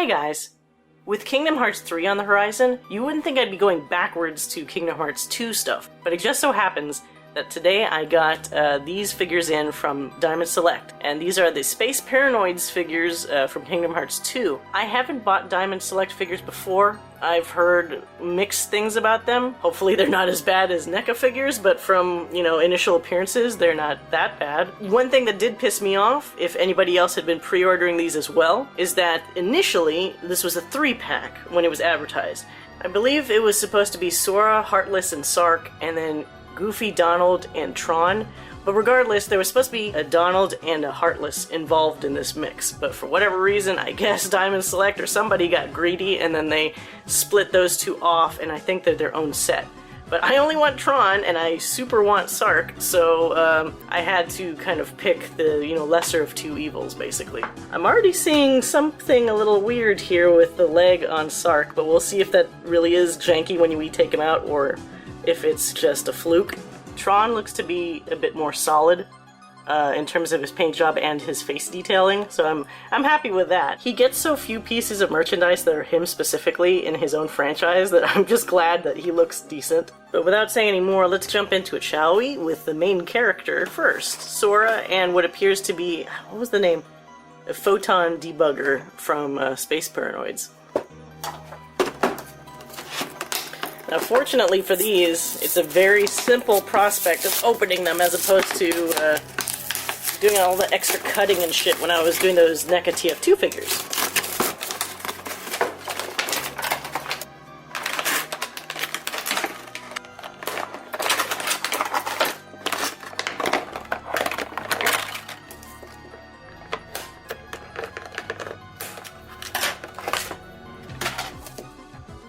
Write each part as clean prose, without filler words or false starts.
Hey guys! With Kingdom Hearts 3 on the horizon, you wouldn't think I'd be going backwards to Kingdom Hearts 2 stuff, but it just so happens that today I got these figures in from Diamond Select, and these are the Space Paranoids figures from Kingdom Hearts 2. I haven't bought Diamond Select figures before. I've heard mixed things about them. Hopefully they're not as bad as NECA figures, but from, initial appearances, they're not that bad. One thing that did piss me off, if anybody else had been pre-ordering these as well, is that initially this was a 3-pack when it was advertised. I believe it was supposed to be Sora, Heartless, and Sark, and then Goofy, Donald, and Tron. But regardless, there was supposed to be a Donald and a Heartless involved in this mix. But for whatever reason, I guess Diamond Select or somebody got greedy and then they split those two off, and I think they're their own set. But I only want Tron and I super want Sark, so I had to kind of pick the, lesser of two evils, basically. I'm already seeing something a little weird here with the leg on Sark, but we'll see if that really is janky when we take him out or if it's just a fluke. Tron looks to be a bit more solid in terms of his paint job and his face detailing, so I'm happy with that. He gets so few pieces of merchandise that are him specifically in his own franchise that I'm just glad that he looks decent. But without saying any more, let's jump into it, shall we? With the main character first, Sora, and what appears to be, what was the name? A Photon Debugger from Space Paranoids. Now, fortunately for these, it's a very simple prospect of opening them as opposed to doing all the extra cutting and shit when I was doing those NECA TF2 figures.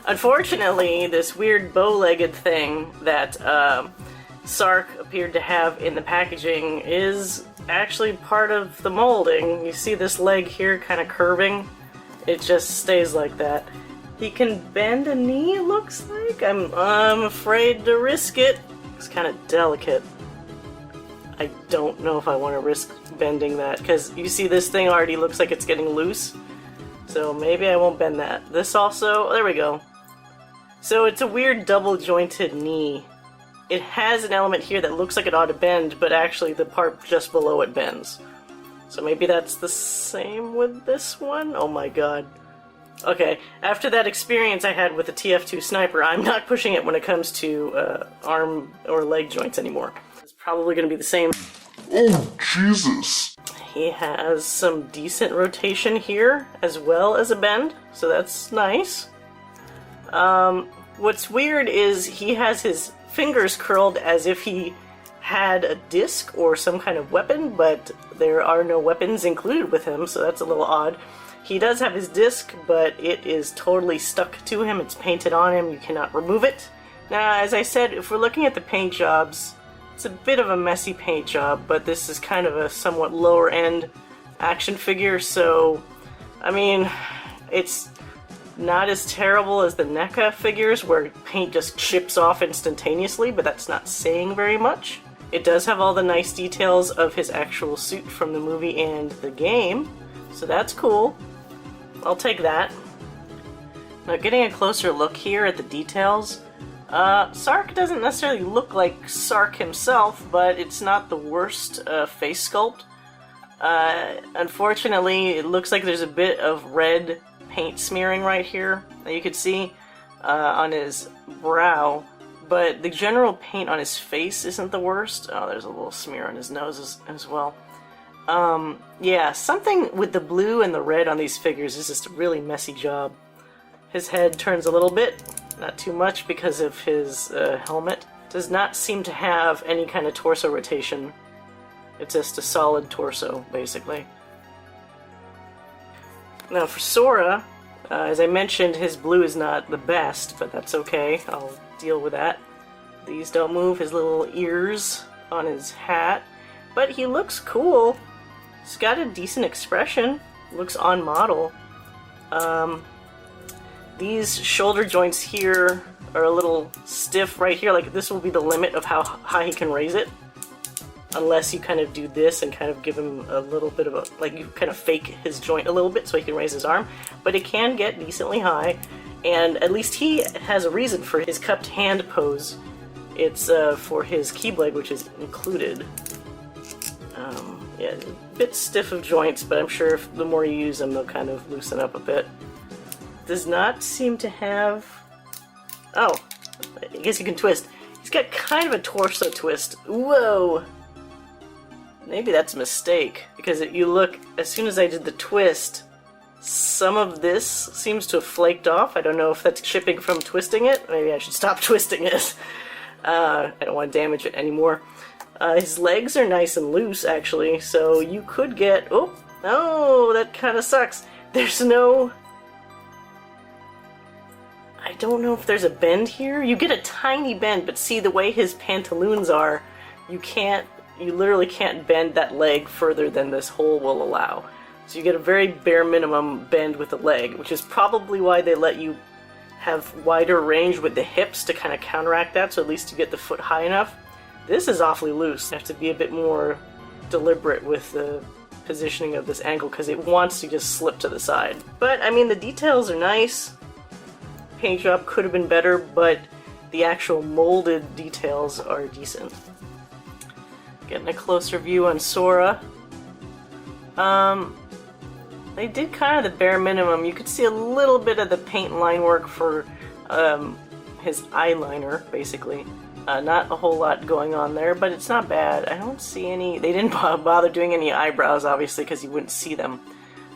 Unfortunately, this weird bow-legged thing that Sark appeared to have in the packaging is actually part of the molding. You see this leg here kind of curving? It just stays like that. He can bend a knee, it looks like? I'm afraid to risk it. It's kind of delicate. I don't know if I want to risk bending that, because you see this thing already looks like it's getting loose. So maybe I won't bend that. This also, there we go. So it's a weird double-jointed knee. It has an element here that looks like it ought to bend, but actually the part just below it bends. So maybe that's the same with this one? Oh my god. Okay, after that experience I had with the TF2 Sniper, I'm not pushing it when it comes to arm or leg joints anymore. It's probably going to be the same. Oh, Jesus! He has some decent rotation here, as well as a bend, so that's nice. What's weird is he has his fingers curled as if he had a disc or some kind of weapon, but there are no weapons included with him, so that's a little odd. He does have his disc, but it is totally stuck to him. It's painted on him. You cannot remove it. Now, as I said, if we're looking at the paint jobs, it's a bit of a messy paint job, but this is kind of a somewhat lower-end action figure, so, I mean, it's not as terrible as the NECA figures where paint just chips off instantaneously, but that's not saying very much. It does have all the nice details of his actual suit from the movie and the game, so that's cool. I'll take that. Now, getting a closer look here at the details, Sark doesn't necessarily look like Sark himself, but it's not the worst face sculpt. Unfortunately, it looks like there's a bit of red paint smearing right here that you could see on his brow, but the general paint on his face isn't the worst. Oh, there's a little smear on his nose as well. Yeah, something with the blue and the red on these figures is just a really messy job. His head turns a little bit, not too much because of his helmet. Does not seem to have any kind of torso rotation. It's just a solid torso, basically. Now for Sora, as I mentioned, his blue is not the best, but that's okay. I'll deal with that. These don't move, his little ears on his hat. But he looks cool. He's got a decent expression. Looks on model. These shoulder joints here are a little stiff right here. Like, this will be the limit of how high he can raise it. unless you kind of do this and kind of give him a little bit of a, like you kind of fake his joint a little bit so he can raise his arm. But it can get decently high, and at least he has a reason for his cupped hand pose. It's for his Keyblade, which is included. Yeah, a bit stiff of joints, but I'm sure if the more you use them, they'll kind of loosen up a bit. Does not seem to have... Oh, I guess you can twist. He's got kind of a torso twist. Whoa! Maybe that's a mistake, because you look, as soon as I did the twist, some of this seems to have flaked off. I don't know if that's chipping from twisting it. Maybe I should stop twisting it. I don't want to damage it anymore. His legs are nice and loose, actually, so you could get... Oh, no, that kind of sucks. There's no... I don't know if there's a bend here. You get a tiny bend, but see, the way his pantaloons are, you literally can't bend that leg further than this hole will allow. So you get a very bare minimum bend with the leg, which is probably why they let you have wider range with the hips to kind of counteract that, so at least you get the foot high enough. This is awfully loose. You have to be a bit more deliberate with the positioning of this ankle because it wants to just slip to the side. But, I mean, the details are nice. Paint job could have been better, but the actual molded details are decent. Getting a closer view on Sora. They did kind of the bare minimum. You could see a little bit of the paint line work for his eyeliner, basically. Not a whole lot going on there, but it's not bad. I don't see any... They didn't bother doing any eyebrows, obviously, because you wouldn't see them.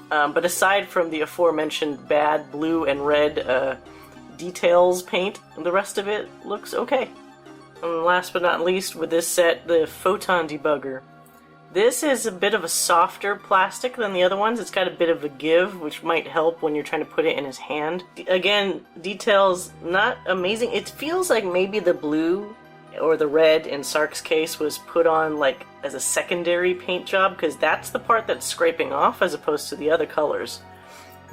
But aside from the aforementioned bad blue and red details paint, the rest of it looks okay. And last but not least, with this set, the Photon Debugger. This is a bit of a softer plastic than the other ones. It's got a bit of a give, which might help when you're trying to put it in his hand. Again, details not amazing. It feels like maybe the blue or the red in Sark's case was put on like as a secondary paint job, because that's the part that's scraping off as opposed to the other colors.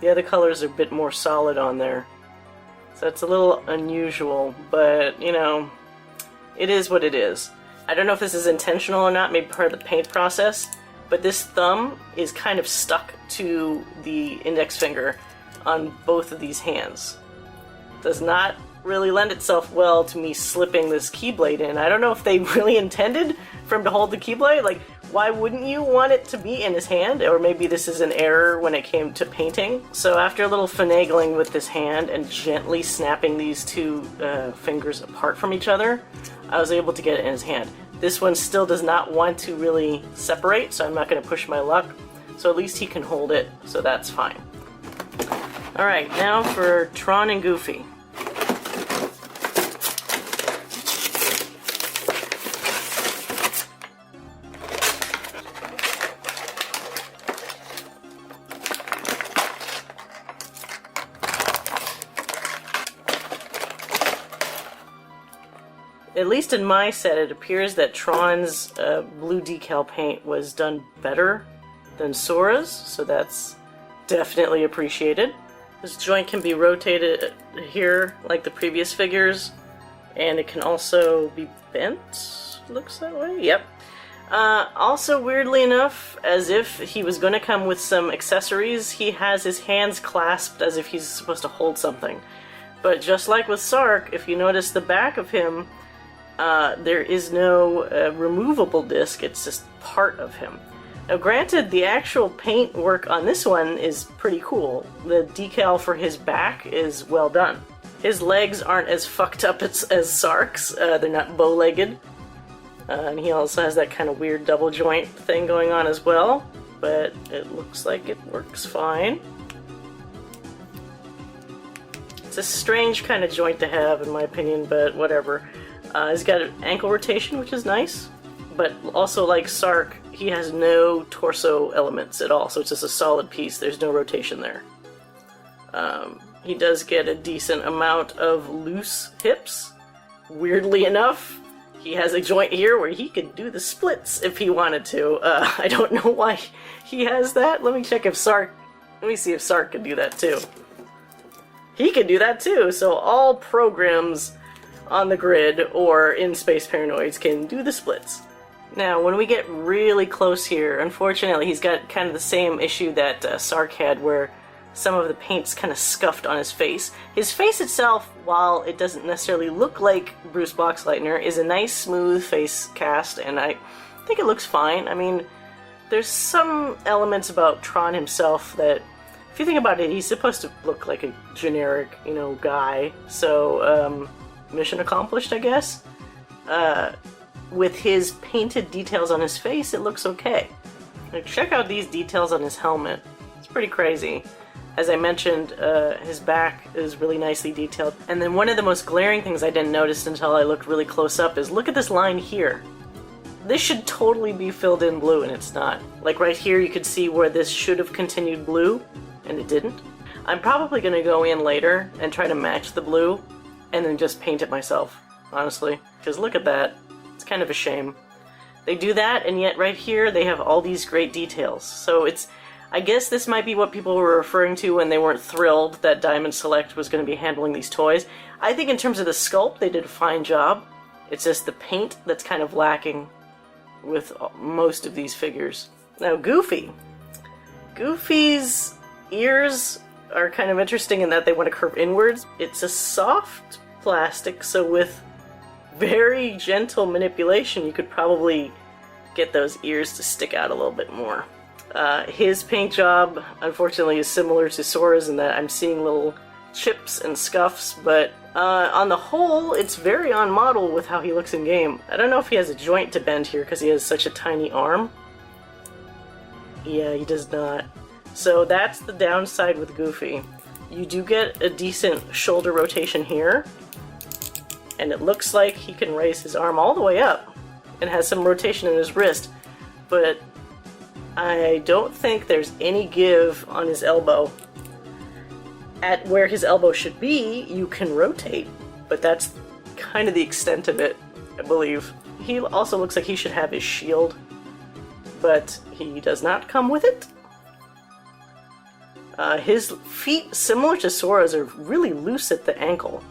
The other colors are a bit more solid on there. So it's a little unusual, but you know, it is what it is. I don't know if this is intentional or not, maybe part of the paint process, but this thumb is kind of stuck to the index finger on both of these hands. Does not really lend itself well to me slipping this Keyblade in. I don't know if they really intended for him to hold the Keyblade. Like, why wouldn't you want it to be in his hand? Or maybe this is an error when it came to painting. So after a little finagling with this hand and gently snapping these two fingers apart from each other, I was able to get it in his hand. This one still does not want to really separate, so I'm not going to push my luck. So at least he can hold it, so that's fine. Alright, now for Tron and Goofy. At least in my set, it appears that Tron's blue decal paint was done better than Sora's, so that's definitely appreciated. This joint can be rotated here like the previous figures, and it can also be bent, looks that way, yep. Also, weirdly enough, as if he was going to come with some accessories, he has his hands clasped as if he's supposed to hold something. But just like with Sark, if you notice the back of him, there is no removable disc, it's just part of him. Now granted, the actual paint work on this one is pretty cool. The decal for his back is well done. His legs aren't as fucked up as Sark's, they're not bow-legged. And he also has that kind of weird double joint thing going on as well, but it looks like it works fine. It's a strange kind of joint to have in my opinion, but whatever. He's got an ankle rotation, which is nice, but also like Sark, he has no torso elements at all, so it's just a solid piece. There's no rotation there. He does get a decent amount of loose hips. Weirdly enough, he has a joint here where he could do the splits if he wanted to. I don't know why he has that. Let me check if Sark... Let me see if Sark can do that too. He can do that too, so all programs on the grid or in Space Paranoids can do the splits. Now, when we get really close here, unfortunately, he's got kind of the same issue that Sark had, where some of the paint's kind of scuffed on his face. His face itself, while it doesn't necessarily look like Bruce Boxleitner, is a nice, smooth face cast, and I think it looks fine. I mean, there's some elements about Tron himself that, if you think about it, he's supposed to look like a generic, you know, guy. So, mission accomplished, I guess. With his painted details on his face, it looks okay. Like, check out these details on his helmet. It's pretty crazy. As I mentioned, his back is really nicely detailed. And then one of the most glaring things I didn't notice until I looked really close up is look at this line here. This should totally be filled in blue, and it's not. Like right here, you could see where this should have continued blue, and it didn't. I'm probably going to go in later and try to match the blue, and then just paint it myself, honestly. Because look at that. It's kind of a shame. They do that, and yet right here, they have all these great details. So it's... I guess this might be what people were referring to when they weren't thrilled that Diamond Select was going to be handling these toys. I think in terms of the sculpt, they did a fine job. It's just the paint that's kind of lacking with most of these figures. Now, Goofy. Goofy's ears are kind of interesting in that they want to curve inwards. It's a soft plastic, so with very gentle manipulation, you could probably get those ears to stick out a little bit more. His paint job, unfortunately, is similar to Sora's in that I'm seeing little chips and scuffs, but on the whole, it's very on model with how he looks in game. I don't know if he has a joint to bend here because he has such a tiny arm. Yeah, he does not. So that's the downside with Goofy. You do get a decent shoulder rotation here, and it looks like he can raise his arm all the way up and has some rotation in his wrist, but I don't think there's any give on his elbow. At where his elbow should be, you can rotate, but that's kind of the extent of it, I believe. He also looks like he should have his shield, but he does not come with it. His feet, similar to Sora's, are really loose at the ankle.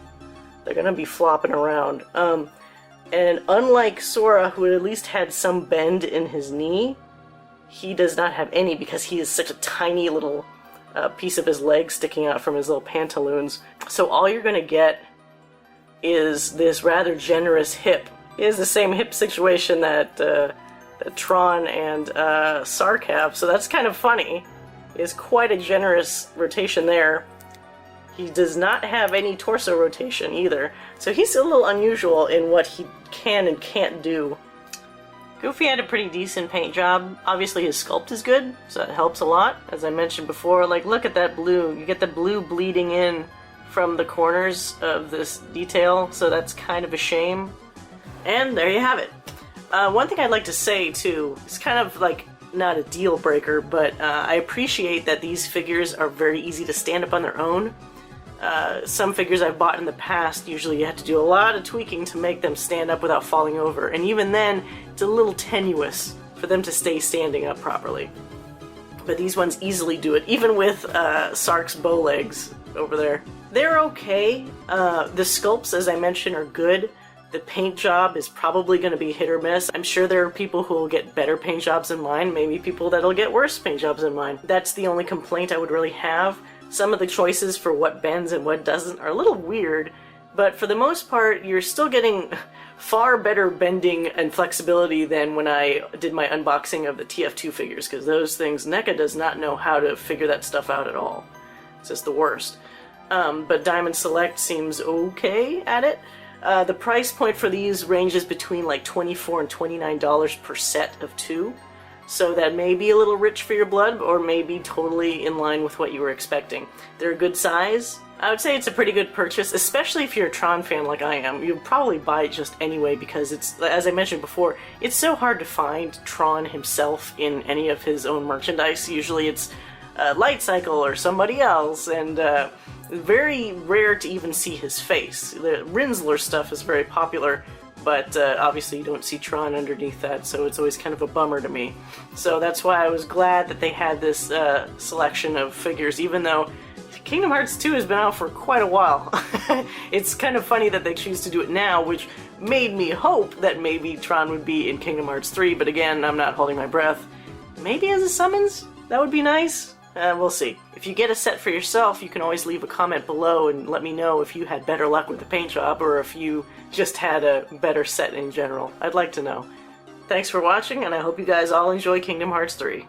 They're gonna be flopping around. And unlike Sora, who at least had some bend in his knee, he does not have any because he is such a tiny little piece of his leg sticking out from his little pantaloons. So all you're going to get is this rather generous hip. He has the same hip situation that Tron and Sark have, so that's kind of funny. He has quite a generous rotation there. He does not have any torso rotation either, so he's a little unusual in what he can and can't do. Goofy had a pretty decent paint job. Obviously his sculpt is good, so that helps a lot. As I mentioned before, like, look at that blue. You get the blue bleeding in from the corners of this detail, so that's kind of a shame. And there you have it. One thing I'd like to say, too, is kind of like not a deal breaker, but I appreciate that these figures are very easy to stand up on their own. Some figures I've bought in the past, usually you have to do a lot of tweaking to make them stand up without falling over, and even then, it's a little tenuous for them to stay standing up properly. But these ones easily do it, even with Sark's bow legs over there. They're okay. The sculpts, as I mentioned, are good. The paint job is probably going to be hit or miss. I'm sure there are people who will get better paint jobs than mine, maybe people that'll get worse paint jobs than mine. That's the only complaint I would really have. Some of the choices for what bends and what doesn't are a little weird, but for the most part, you're still getting far better bending and flexibility than when I did my unboxing of the TF2 figures, because those things, NECA does not know how to figure that stuff out at all. It's just the worst. But Diamond Select seems okay at it. The price point for these ranges between like $24 and $29 per set of 2. So that may be a little rich for your blood, or maybe totally in line with what you were expecting. They're a good size. I would say it's a pretty good purchase, especially if you're a Tron fan like I am. You'll probably buy it just anyway because it's, as I mentioned before, it's so hard to find Tron himself in any of his own merchandise. Usually it's Light Cycle or somebody else, and very rare to even see his face. The Rinsler stuff is very popular, but obviously you don't see Tron underneath that, so it's always kind of a bummer to me. So that's why I was glad that they had this selection of figures, even though Kingdom Hearts 2 has been out for quite a while. It's kind of funny that they choose to do it now, which made me hope that maybe Tron would be in Kingdom Hearts 3, but again, I'm not holding my breath. Maybe as a summons? That would be nice. We'll see. If you get a set for yourself, you can always leave a comment below and let me know if you had better luck with the paint job or if you just had a better set in general. I'd like to know. Thanks for watching, and I hope you guys all enjoy Kingdom Hearts 3.